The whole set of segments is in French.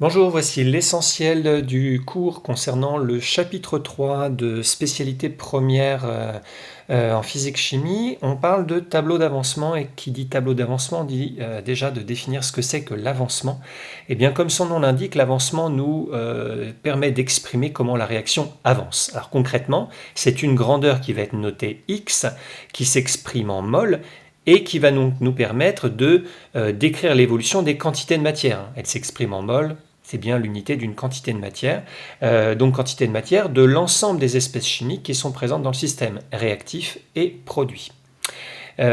Bonjour, voici l'essentiel du cours concernant le chapitre 3 de spécialité première en physique-chimie. On parle de tableau d'avancement et qui dit tableau d'avancement dit déjà de définir ce que c'est que l'avancement. Et bien comme son nom l'indique, l'avancement nous permet d'exprimer comment la réaction avance. Alors concrètement, c'est une grandeur qui va être notée x, qui s'exprime en mol, et qui va donc nous permettre de décrire l'évolution des quantités de matière. Elle s'exprime en mol, c'est bien l'unité d'une quantité de matière, donc quantité de matière de l'ensemble des espèces chimiques qui sont présentes dans le système, réactifs et produits.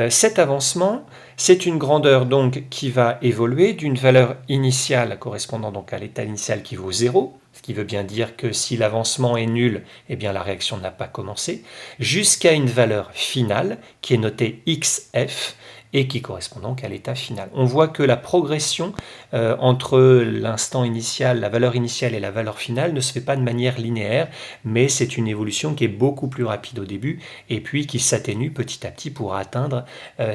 Cet avancement, c'est une grandeur donc qui va évoluer d'une valeur initiale correspondant donc à l'état initial qui vaut 0, ce qui veut bien dire que si l'avancement est nul, eh bien la réaction n'a pas commencé, jusqu'à une valeur finale qui est notée xf et qui correspond donc à l'état final. On voit que la progression entre l'instant initial, la valeur initiale et la valeur finale ne se fait pas de manière linéaire, mais c'est une évolution qui est beaucoup plus rapide au début et puis qui s'atténue petit à petit pour atteindre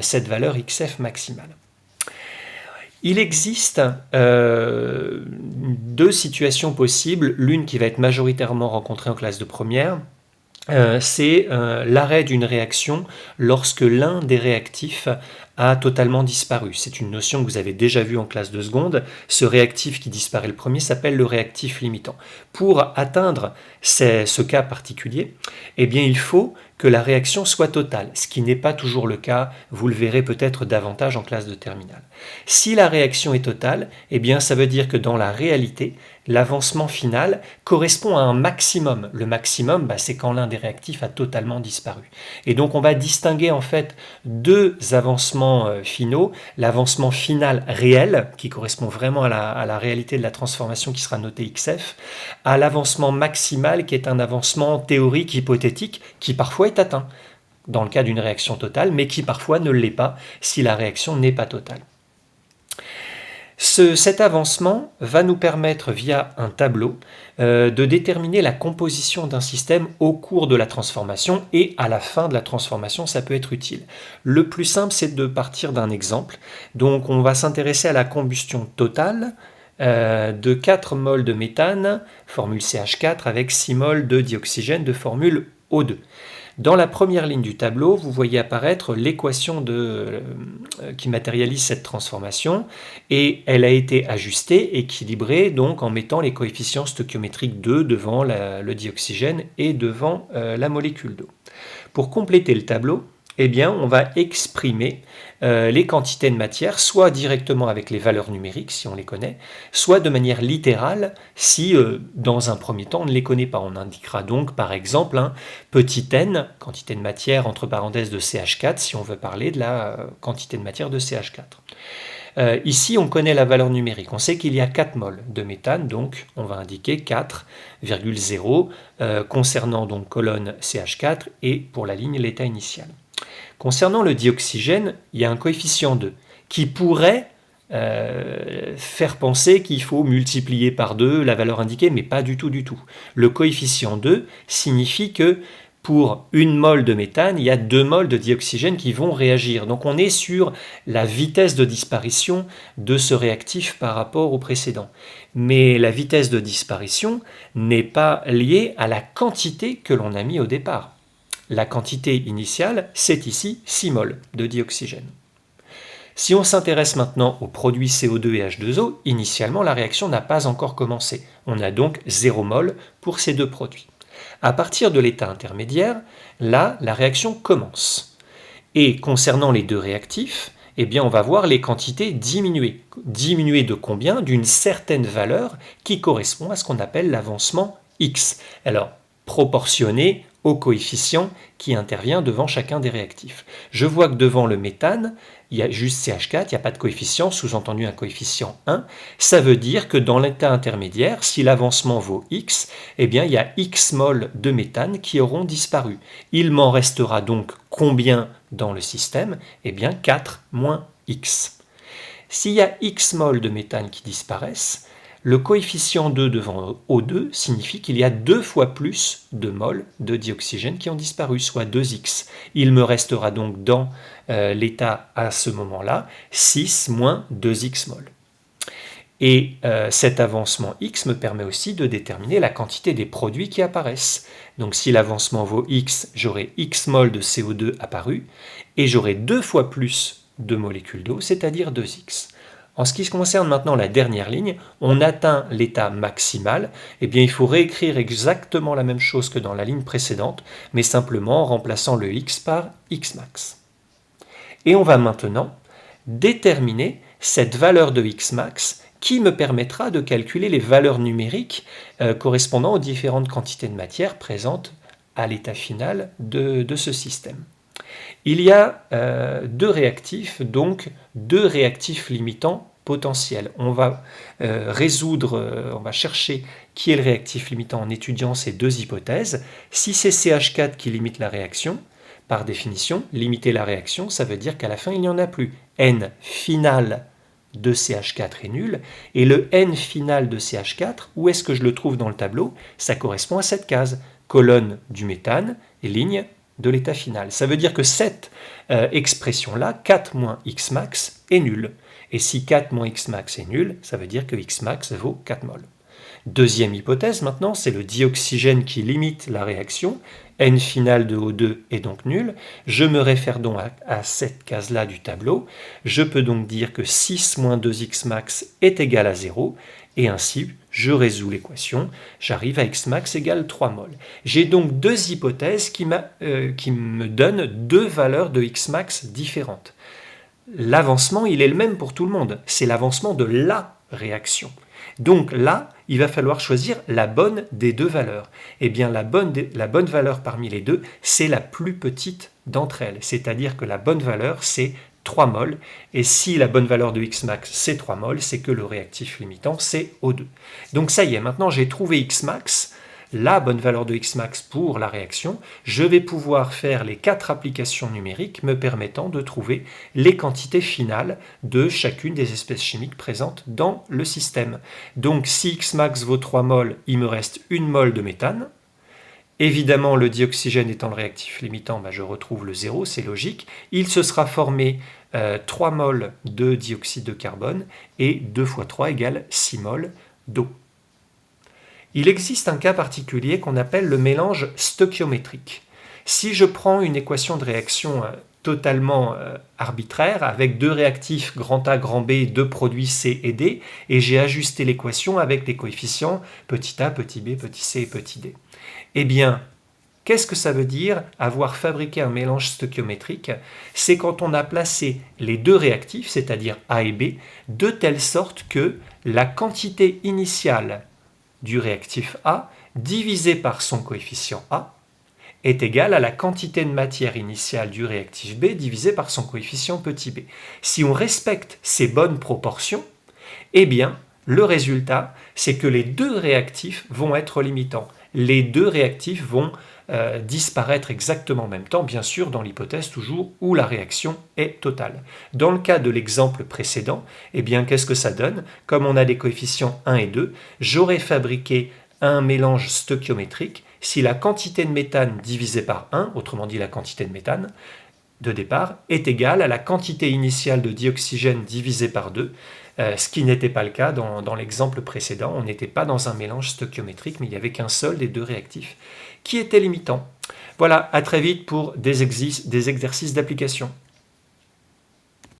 cette valeur xf maximale. Il existe deux situations possibles, l'une qui va être majoritairement rencontrée en classe de première, c'est l'arrêt d'une réaction lorsque l'un des réactifs a totalement disparu. C'est une notion que vous avez déjà vue en classe de seconde. Ce réactif qui disparaît le premier s'appelle le réactif limitant. Pour atteindre ce cas particulier, eh bien, il faut que la réaction soit totale, ce qui n'est pas toujours le cas, vous le verrez peut-être davantage en classe de terminale. Si la réaction est totale, eh bien, ça veut dire que dans la réalité, l'avancement final correspond à un maximum. Le maximum, c'est quand l'un des réactifs a totalement disparu. Et donc on va distinguer en fait deux avancements finaux. L'avancement final réel, qui correspond vraiment à la réalité de la transformation qui sera notée XF, à l'avancement maximal qui est un avancement théorique, hypothétique, qui parfois est atteint dans le cas d'une réaction totale, mais qui parfois ne l'est pas si la réaction n'est pas totale. Cet avancement va nous permettre, via un tableau, de déterminer la composition d'un système au cours de la transformation et à la fin de la transformation, ça peut être utile. Le plus simple, c'est de partir d'un exemple. Donc, on va s'intéresser à la combustion totale de 4 mols de méthane, formule CH4, avec 6 mols de dioxygène de formule O2. Dans la première ligne du tableau, vous voyez apparaître l'équation qui matérialise cette transformation et elle a été ajustée, équilibrée, donc en mettant les coefficients stoichiométriques 2 devant le dioxygène et devant la molécule d'eau. Pour compléter le tableau, eh bien, on va exprimer les quantités de matière, soit directement avec les valeurs numériques, si on les connaît, soit de manière littérale, si dans un premier temps on ne les connaît pas. On indiquera donc par exemple un petit n, quantité de matière entre parenthèses de CH4, si on veut parler de la quantité de matière de CH4. Ici, on connaît la valeur numérique. On sait qu'il y a 4 mols de méthane, donc on va indiquer 4,0 concernant donc colonne CH4 et pour la ligne l'état initial. Concernant le dioxygène, il y a un coefficient 2 qui pourrait faire penser qu'il faut multiplier par 2 la valeur indiquée, mais pas du tout. Le coefficient 2 signifie que pour une mol de méthane, il y a 2 mols de dioxygène qui vont réagir. Donc on est sur la vitesse de disparition de ce réactif par rapport au précédent. Mais la vitesse de disparition n'est pas liée à la quantité que l'on a mis au départ. La quantité initiale, c'est ici 6 mols de dioxygène. Si on s'intéresse maintenant aux produits CO2 et H2O, initialement la réaction n'a pas encore commencé. On a donc 0 mol pour ces deux produits. À partir de l'état intermédiaire, là, la réaction commence. Et concernant les deux réactifs, eh bien, on va voir les quantités diminuer. Diminuer de combien? D'une certaine valeur qui correspond à ce qu'on appelle l'avancement X. Alors, proportionné au coefficient qui intervient devant chacun des réactifs. Je vois que devant le méthane, il y a juste CH4, il n'y a pas de coefficient, sous-entendu un coefficient 1. Ça veut dire que dans l'état intermédiaire, si l'avancement vaut X, eh bien, il y a X mols de méthane qui auront disparu. Il m'en restera donc combien dans le système? Eh bien, 4 moins X. S'il y a X mols de méthane qui disparaissent, le coefficient 2 devant O2 signifie qu'il y a 2 fois plus de mols de dioxygène qui ont disparu, soit 2x. Il me restera donc dans l'état à ce moment-là 6 moins 2x mols. Et cet avancement x me permet aussi de déterminer la quantité des produits qui apparaissent. Donc si l'avancement vaut x, j'aurai x mol de CO2 apparu, et j'aurai 2 fois plus de molécules d'eau, c'est-à-dire 2x. En ce qui concerne maintenant la dernière ligne, on atteint l'état maximal, eh bien il faut réécrire exactement la même chose que dans la ligne précédente, mais simplement en remplaçant le x par xmax. Et on va maintenant déterminer cette valeur de xmax qui me permettra de calculer les valeurs numériques correspondant aux différentes quantités de matière présentes à l'état final de ce système. Il y a deux réactifs, donc deux réactifs limitants potentiels. On va on va chercher qui est le réactif limitant en étudiant ces deux hypothèses. Si c'est CH4 qui limite la réaction, par définition, limiter la réaction, ça veut dire qu'à la fin, il n'y en a plus. N final de CH4 est nul, et le N final de CH4, où est-ce que je le trouve dans le tableau? Ça correspond à cette case, colonne du méthane et ligne de l'état final. Ça veut dire que cette expression-là, 4 moins Xmax, est nulle. Et si 4 moins Xmax est nul, ça veut dire que Xmax vaut 4 mol. Deuxième hypothèse maintenant, c'est le dioxygène qui limite la réaction. N final de O2 est donc nul. Je me réfère donc à cette case-là du tableau. Je peux donc dire que 6 moins 2Xmax est égal à 0. Et ainsi, je résous l'équation. J'arrive à Xmax égale 3 mol. J'ai donc deux hypothèses qui me donnent deux valeurs de Xmax différentes. L'avancement, il est le même pour tout le monde. C'est l'avancement de la réaction. Donc là, il va falloir choisir la bonne des deux valeurs. Eh bien, la bonne valeur parmi les deux, c'est la plus petite d'entre elles. C'est-à-dire que la bonne valeur, c'est 3 mol. Et si la bonne valeur de Xmax, c'est 3 mol, c'est que le réactif limitant, c'est O2. Donc ça y est, maintenant j'ai trouvé Xmax, la bonne valeur de Xmax pour la réaction. Je vais pouvoir faire les 4 applications numériques me permettant de trouver les quantités finales de chacune des espèces chimiques présentes dans le système. Donc si Xmax vaut 3 mol, il me reste 1 mol de méthane. Évidemment, le dioxygène étant le réactif limitant, je retrouve le 0, c'est logique. Il se sera formé 3 mol de dioxyde de carbone et 2 fois 3 égale 6 mol d'eau. Il existe un cas particulier qu'on appelle le mélange stoichiométrique. Si je prends une équation de réaction totalement arbitraire, avec deux réactifs grand A, grand B, deux produits C et D, et j'ai ajusté l'équation avec les coefficients petit a, petit b, petit c et petit d. Eh bien, qu'est-ce que ça veut dire avoir fabriqué un mélange stoichiométrique? C'est quand on a placé les deux réactifs, c'est-à-dire A et B, de telle sorte que la quantité initiale du réactif A divisé par son coefficient A est égal à la quantité de matière initiale du réactif B divisé par son coefficient petit b. Si on respecte ces bonnes proportions, eh bien, le résultat, c'est que les deux réactifs vont être limitants. Les deux réactifs vont disparaître exactement en même temps, bien sûr, dans l'hypothèse toujours où la réaction est totale. Dans le cas de l'exemple précédent, eh bien, qu'est-ce que ça donne? Comme on a des coefficients 1 et 2, j'aurais fabriqué un mélange stoichiométrique si la quantité de méthane divisée par 1, autrement dit la quantité de méthane de départ, est égale à la quantité initiale de dioxygène divisée par 2, ce qui n'était pas le cas dans l'exemple précédent. On n'était pas dans un mélange stoichiométrique, mais il n'y avait qu'un seul des deux réactifs qui était limitant. Voilà, à très vite pour des exercices d'application.